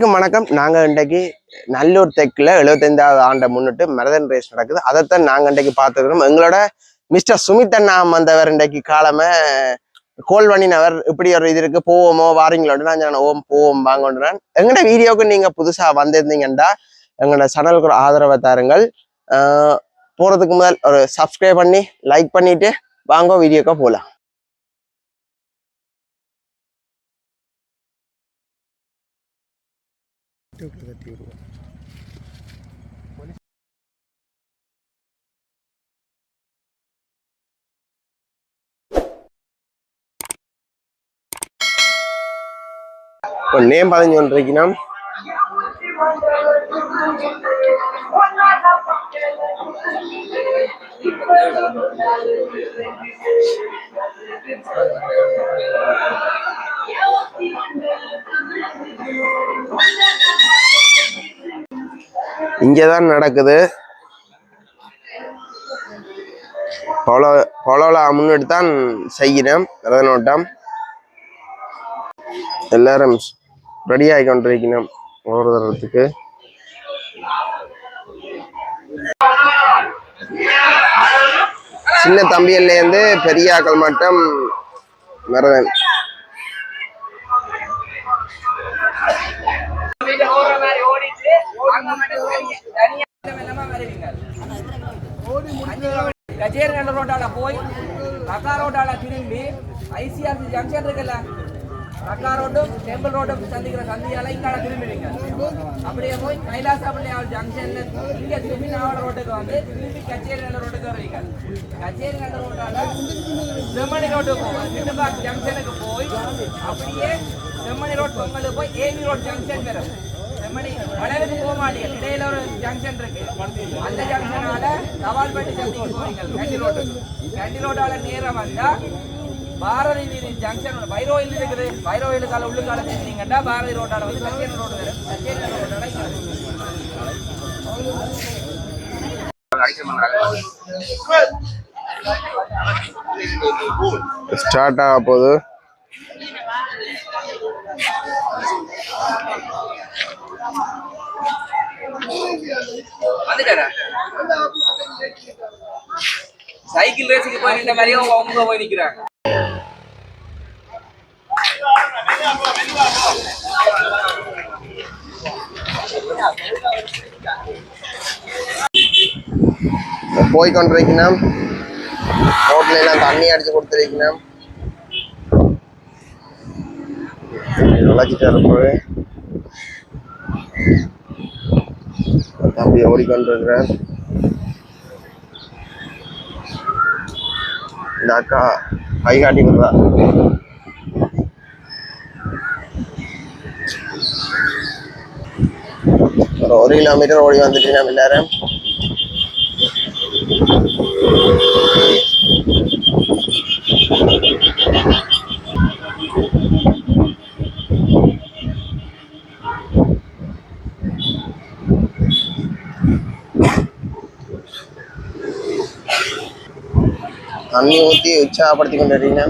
வணக்கம். நாங்கள் இன்றைக்கு நல்லூர் தெற்குல 75வது ஆண்டை முன்னிட்டு மரதன் ரேஸ் நடக்குது. அதைத்தான் நாங்கள் இன்றைக்கு பார்த்துக்கிறோம். எங்களோட மிஸ்டர் சுமித் அண்ணா வந்தவர் இன்றைக்கு காலமே கோல் பண்ணினவர். இப்படி ஒரு இது இருக்கு, போவோமோ வாரீங்களோட நான் ஓம் போவோம் வாங்கொண்டுறான். எங்களோட வீடியோவுக்கு நீங்கள் புதுசாக வந்திருந்தீங்கன்னா எங்களோட சேனலுக்கு ஒரு ஆதரவை தாருங்கள். போகிறதுக்கு முதல் ஒரு சப்ஸ்கிரைப் பண்ணி லைக் பண்ணிட்டு வாங்க வீடியோக்கா போகலாம். நேம் பதிஞ்சு கொண்டிருக்கணும். இங்கதான் நடக்குது. பொலோல முன்னெடுத்து தான் செய்கிறேன் ரதனோட்டம். எல்லாரும் ரெடி ஆகி கொண்டிருக்கணும் ஒரு தரத்துக்கு. சின்ன தம்பியிலேருந்து பெரிய ஆக்கள் மட்டும் மரதன். கச்சேரி ரோட்டால போய் ரக்கா ரோட்டால திரும்பி ஐசிஆர்சி ஜங்ஷன் இருக்குல்ல, ரக்கா ரோட்டும் டெம்பிள் ரோட்டும் சந்திக்கிற சந்தியால இங்கால திரும்பிடுங்க. அப்படியே போய் கைலாசப்பள்ளியாவது ஜங்ஷன்ல இங்க திரும்பி நாவட ரோட்டுக்கு வந்து திரும்பி கச்சேரி நல்ல ரோட்டுக்கு வருவீங்க. கச்சேரி நல்ல ரோட்டால செம்மணி ரோட்டுக்கு போவோம். சின்னபாக் ஜங்ஷனுக்கு போய் அப்படியே செம்மணி ரோட் பொங்கலுக்கு போய் ஏவி ரோட் ஜங்ஷன் வரும். செம்மணி வடலுக்கு போக மாட்டீங்க, இடையில ஒரு ஜங்ஷன் இருக்கு. அந்த ஜங்ஷனால தவால்பேட்டை சந்திக்கு போவீங்க. கேண்டி ரோட்டால நேரம் வந்தா பாரதி வீதி ஜங்ஷன் பைரோயில் இருக்குது. பைரோயிலுக்கால உள்ளுக்கால பேசுறீங்கன்னா பாரதி ரோட்டால வந்து கச்சேரி ரோடு வரும். கச்சேரி ரோட்டால ஸ்டார்ட் ஆக போகுது. சைக்கிள் ரேஸுக்கு போய் நின்ற மாதிரியே அவங்க போய் நிக்கிறாங்க. போய் கொண்டிருக்கணும். ரோட்ல எல்லாம் தண்ணி அடிச்சு கொடுத்துருக்கணும். வளர்ச்சிட்டு இருப்பது தம்பி ஓடிக்கொண்டிருக்கிறேன். இந்த அக்கா கை காட்டி கொடுறா. ஒரு 1 கிலோமீட்டர் ஓடி வந்துட்டு நம்ம எல்லாரும். தண்ணி ஊற்றி உற்சாகப்படுத்தி கொண்டு இருக்கீங்க.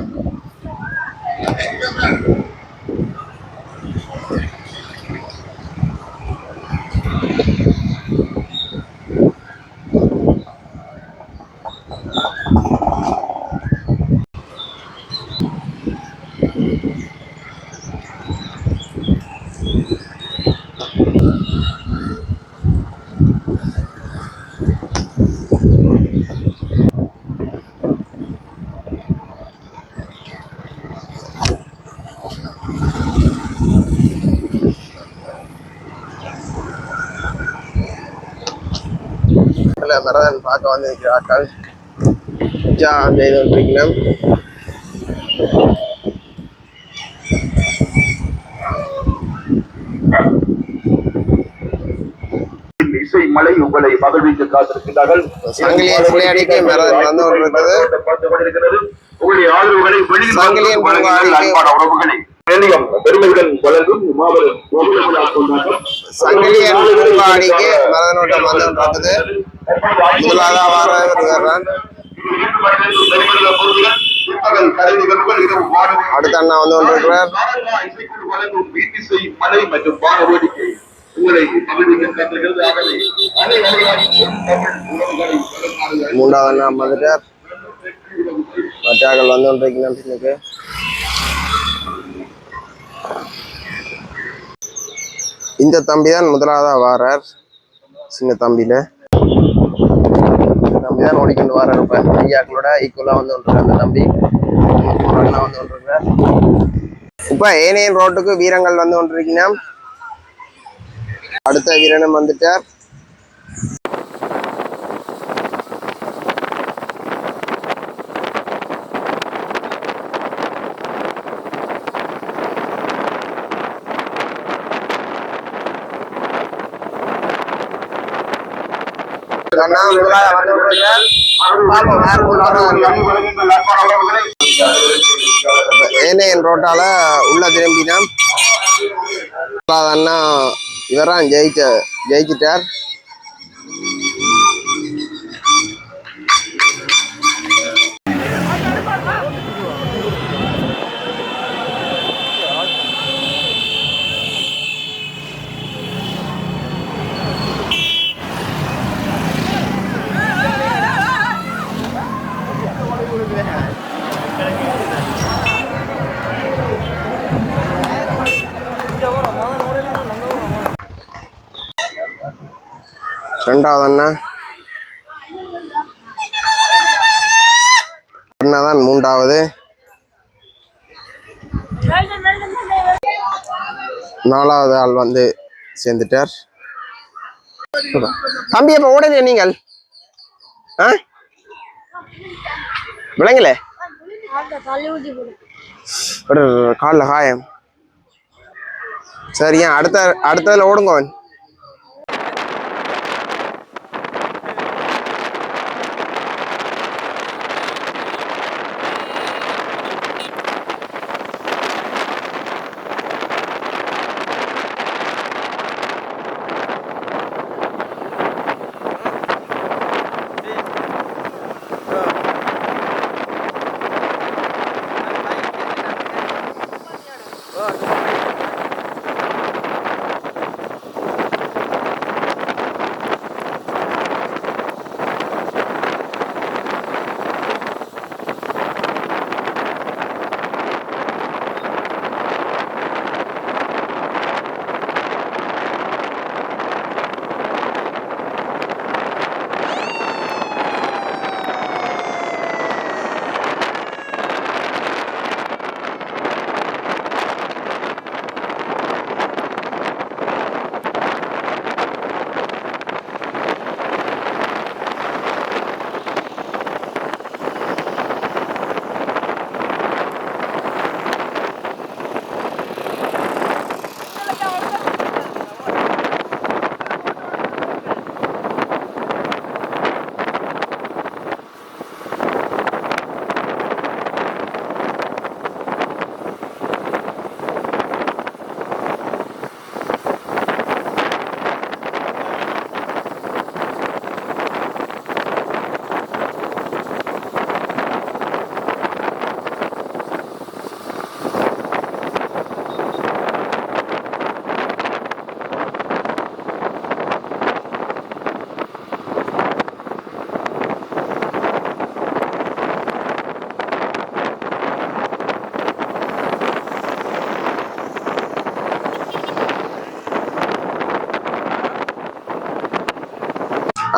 மரதன் பார்க்க வந்திருக்கிறார்கள். இசை மலை உங்களை மகிழ்விக்க காத்திருக்கிறார்கள். உங்களுடைய ஆதரவுகளை அன்பான உறவுகளை பெருமையுடன் வழங்கும் மாபெரும் முதலாக பிற்பகல் கலை நிகழ்வுகள் இரவு வானொலி அடுத்த அண்ணா வந்து கொண்டிருக்கிறார். இசைக்குழு வழங்கும் வீட்டிசை மலை மற்றும் வான வேடிக்கை உங்களை மகிழ்விக்க காத்துகிறது. ஆகவே மூன்றாவது அண்ணா வந்துட்டார். மற்றாக்கள் வந்து கொண்டிருக்கிறார். இந்த தம்பி தான் முதலாவதா வாரார். சின்ன தம்பியில தம்பி தான் ஓடிக்கொண்டு வாரார். இப்ப ஐயாக்களோட ஈக்குவலா வந்து கொண்டிருக்கார் அந்த தம்பி. அண்ணா வந்து கொண்டிருக்கிறார். இப்ப ஏனையன் ரோட்டுக்கு வீரங்கள் வந்து கொண்டிருக்கீங்க. அடுத்த வீரனும் வந்துட்டார். ஏனையன் ரோட்டால உள்ள திரும்பினா அண்ணா இவரான் ஜெயிச்சிட்டார். ரெண்டாவது அண்ணா தான் மூன்றாவது. நாலாவது ஆள் வந்து சேர்ந்துட்டார். தம்பி எப்ப ஓடலையா நீங்கள்? விளங்கல காலில் காயம். சரியா அடுத்ததுல ஓடுங்க.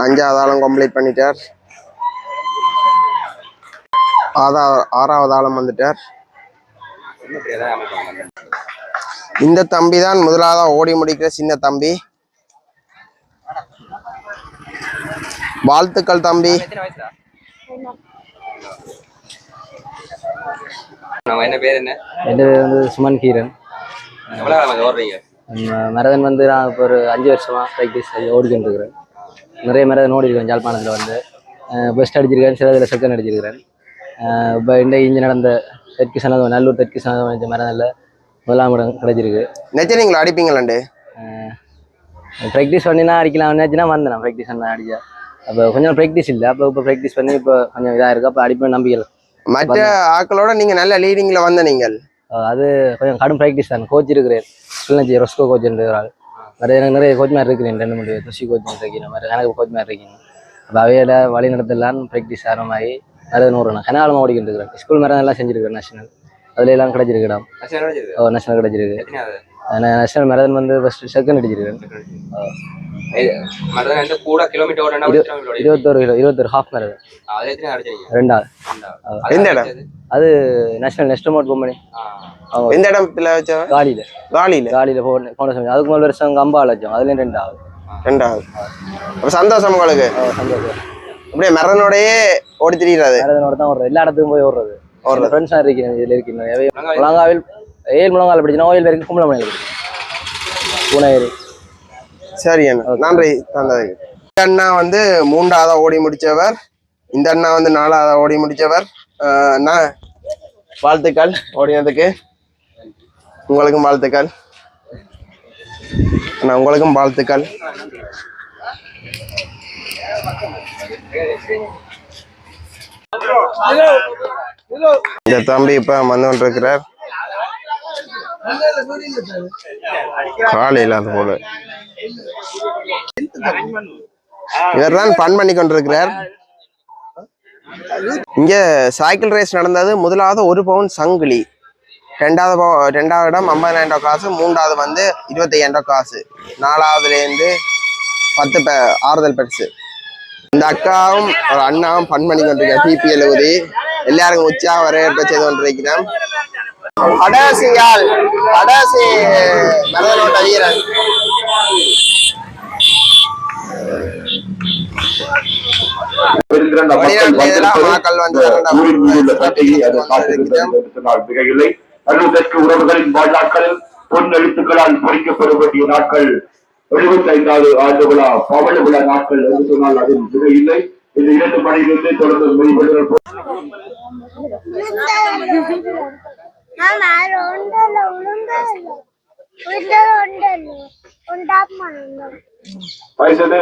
அஞ்சாவது ஆளும் கம்ப்ளீட் பண்ணிட்டார். ஆறாவது ஆளும் வந்துட்டார். இந்த தம்பி தான் முதலாவதா ஓடி முடிக்கிற சின்ன தம்பி. வாழ்த்துக்கள் தம்பி. என்ன பேர் என்ன? என் பேர் வந்து சுமன் கீரன். மரதன் வந்து நான் இப்போ ஒரு 5 வருஷமா ப்ராக்டிஸ் ஓடிக்கிட்டு இருக்கிறேன். நிறைய மரதன் ஓடிருக்கேன். யாழ்ப்பாணத்தில் வந்து பெஸ்ட் அடிச்சிருக்கேன், சில இதில் செகண்ட் அடிச்சிருக்கிறேன். இப்போ இங்கே நடந்த தெற்கு சனதம் நல்லூர் தெற்கு சனதம் மரதனில் 1ஆம் இடம் கிடைச்சிருக்கு. நினைச்சு நீங்கள் அடிப்பீங்களாண்டு ப்ராக்டிஸ் பண்ணினா அடிக்கலாம் நினைச்சுனா வந்தேன். ப்ராக்டிஸ் பண்ண அடிச்சா அப்போ கொஞ்சம் ப்ராக்டிஸ் இல்லை. அப்போ ப்ராக்டிஸ் பண்ணி இப்போ கொஞ்சம் இதாக இருக்குது. அப்போ அடிப்பேன் நம்பிக்கை. மற்ற ஆக்களோட நீங்க நல்ல லீடிங்ல வந்த நீங்கள் அது கொஞ்சம் கடும் ப்ராக்டிஸ் தான். கோச் இருக்கிறேன் ஸ்ரீலஞ்சி ரொஸ்கோ கோச் ஆள். எனக்கு நிறைய கோச் மாதிரி இருக்கிறேன். 2 3 துஷி கோச் இருக்கிறேன் மாதிரி எனக்கு கோச் மாதிரி இருக்கீங்க. அப்போ அவையில வழி நடத்தலாம் ப்ராக்டிஸ் ஆரம்பமாகி நிறைய 100 கனாலமாக ஓடிக்கிட்டு இருக்கிறேன். ஸ்கூல் மாதிரி எல்லாம் செஞ்சிருக்கிறேன். நேஷனல் அதுல எல்லாம் கிடைச்சிருக்கேன். நேஷனல் கிடைச்சிருக்கு. நேஷனல் மேரதன் வந்து ஃபர்ஸ்ட் செகண்ட் அடிச்சிருக்கேன். 21 ஹாஃப் மேரதன் 2 அது நேஷனல் நெக்ஸ்ட் மோட் கம்பெனி. எந்த இடத்துல வச்சோம்? காலியில போன சமயம் அதுக்கு முதல் வருஷம் அம்பாள் வச்சோம். அதுலேயும் 2வது. அப்போ சந்தோஷம் உங்களுக்கு? சந்தோஷம். அப்படியே மரதனோடயே ஓடி திரிகிறது? மரதனோட தான் ஓடுறது. எல்லா இடத்துக்கும் போய் ஓடுறது. ஃப்ரெண்ட்ஸாக இருக்கிறேன். இதில் இருக்கேன். முழங்காவில் 7 முழங்கால் படிச்சு ஓயில் வரைக்கும் கும்பலமனையில் பூனேரி. சரி அண்ணா, நன்றி தந்ததுக்கு. இந்த அண்ணா வந்து 3வது ஓடி முடிச்சவர், இந்த அண்ணா வந்து 4வது ஓடி முடிச்சவர். அண்ணா வாழ்த்துக்கள் ஓடினதுக்கு. உங்களுக்கும் வாழ்த்துக்கள் அண்ணா, உங்களுக்கும் வாழ்த்துக்கள். இந்த தம்பி இப்ப வந்து கொண்டிருக்கிறார். காலையில் அது போல இவர் தான் பண் பண்ணி கொண்டிருக்கிறார். இங்க சைக்கிள் ரேஸ் நடந்தது. முதலாவது 1 பவுன் சங்கிலி, 2வது இடம் 50,000 காசு, 3வது வந்து 25,000 காசு, 4வதுலேருந்து 10 ஆறுதல் பரிசு. இந்த அக்காவும் ஒரு அண்ணாவும் பண் பண்ணி கொண்டிருக்கார். பிபிஎல் ஊதி எல்லாருக்கும் உற்சாக வரவேற்பை செய்து கொண்டிருக்கிறோம். கடைசி மரதனோட்ட வீரன் உறவுகளின் வாழ்நாட்களில் பொன் எழுத்துக்களால் பொறிக்கப்பட வேண்டிய நாட்கள் 75வது ஆண்டு விழா பவள விழா நாட்கள் என்று சொன்னால் அதில் மிக இல்லை. இந்த 2 மணியிலிருந்து தொடர்ந்து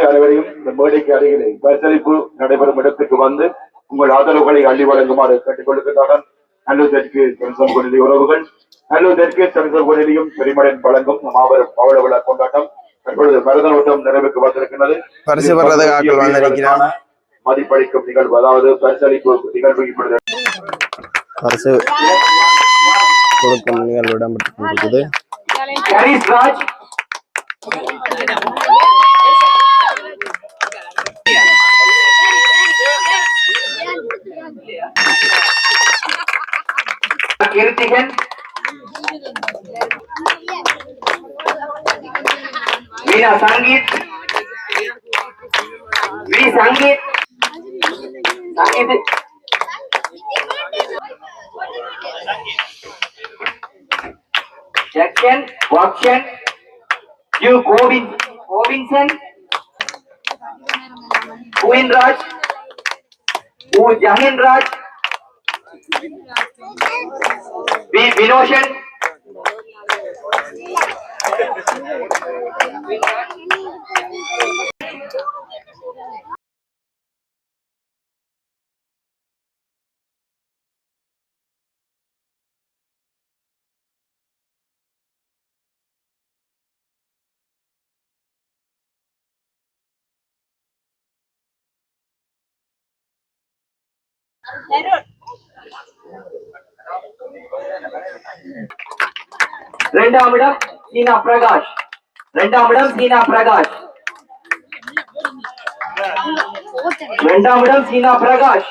அனைவரையும் இந்த மேடைக்கு அருகிலே பரிசளிப்பு நடைபெறும் இடத்துக்கு வந்து உங்கள் ஆதரவுகளை அள்ளி வழங்குமாறு கேட்டுக்கொள்கின்றனர். நல்லூர் தெற்கு சென்சம் கொடிலி உறவுகள். நல்லூர் தெற்கு சென்சம் கொடிலியும் பெருமடன் வழங்கும் மாபெரும் பவள விழா கொண்டாட்டம் தற்பொழுது மரதன் ஓட்டம் நிறைவுக்கு வந்திருக்கிறது. மதிப்பளிக்கும் நிகழ்வு, அதாவது பரிசளிப்பு நிகழ்வு இப்பொழுது பரிசு கொடுக்கும் நிகழ்வு இடம்பெற்றிருக்கிறது. Keerthikan, Meena Sangeeth, V Sangeeth, Jakshan, Vakshan, U Kovinson, Quinraj, U Jahinraj, V Vinoshan, இரண்டாம் இடம் சீனா பிரகாஷ், இரண்டாம் இடம் சீனா பிரகாஷ், இரண்டாம் இடம் சீனா பிரகாஷ்,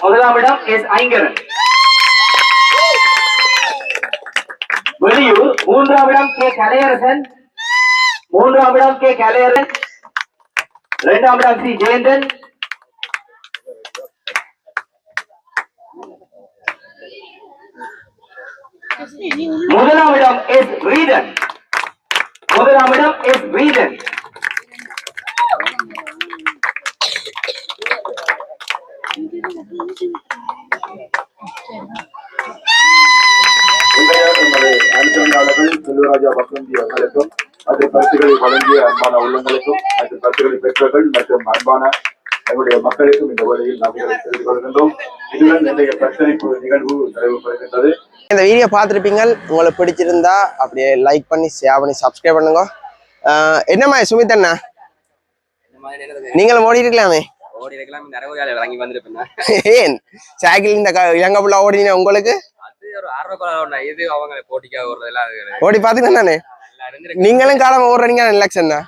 முதலாம் இடம் எஸ் ஐங்கரன், வெளியூர் மூன்றாம் இடம் கே கலையரசன், மூன்றாம் இடம் கே கலையரசன், இரண்டாம் இடம் சி ஜெயந்தன், முதலாம் இடம் எஸ் ரீதன், முதலாம் இடம் எஸ் ரீதன், செல்வராஜா வசந்தி அவர்களுக்கும் மற்றும் பரிசுகளை வழங்கிய அன்பான உள்ளங்களுக்கும் மற்றும் பரிசுகளை பெற்றவர்கள் மற்றும் அன்பான நம்முடைய மக்களுக்கும் இந்த வேளையில் நன்றிகளை தெரிவித்துக் கொள்கின்றோம். இதுடன் இன்றைய பரிசளிப்பு நிகழ்வு நிறைவு பெறுகின்றது. இந்த வீடியோ பார்த்துருப்பீங்க, உங்களுக்கு பிடிச்சிருந்தா அப்படியே லைக் பண்ணி ஷேர் பண்ணி சப்ஸ்கிரைப் பண்ணுங்க. என்னம்மா சுமித் அண்ணா, நீங்களும் ஓடி இருக்கலாமே. ஓடி இருக்கலாம், நிறைய இறங்கி வந்துருப்பேன். ஏன் சைக்கிள் இந்த இலங்கை ஃபுல்லா ஓடினா உங்களுக்கு அது ஒரு ஆர்வம். இது அவங்க போட்டிக்காக ஓடுறதெல்லாம் ஓடி பாத்துக்கணும் தானே. நீங்களும் காலம் ஓடுறீங்க எலெக்ஷன் தான்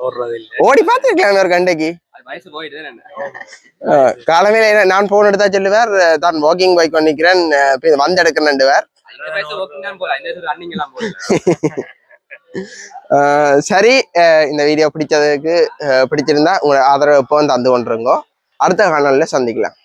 ஓடுறது இல்லை. ஓடி பாத்துருக்கலாமே ஒரு கண்டைக்கு. வயசு போயிட்டு காலமே நான் போன் எடுத்தா சொல்லுவார், தான் வாக்கிங் பைக் பண்ணிக்கிறேன் வந்து எடுக்கிறேன் வேர். சரி, இந்த வீடியோ பிடிச்சதுக்கு பிடிச்சிருந்தா உங்களோட ஆதரவு எப்போ தந்து கொண்டிருங்கோ. அடுத்த காணொலியில் சந்திக்கலாம்.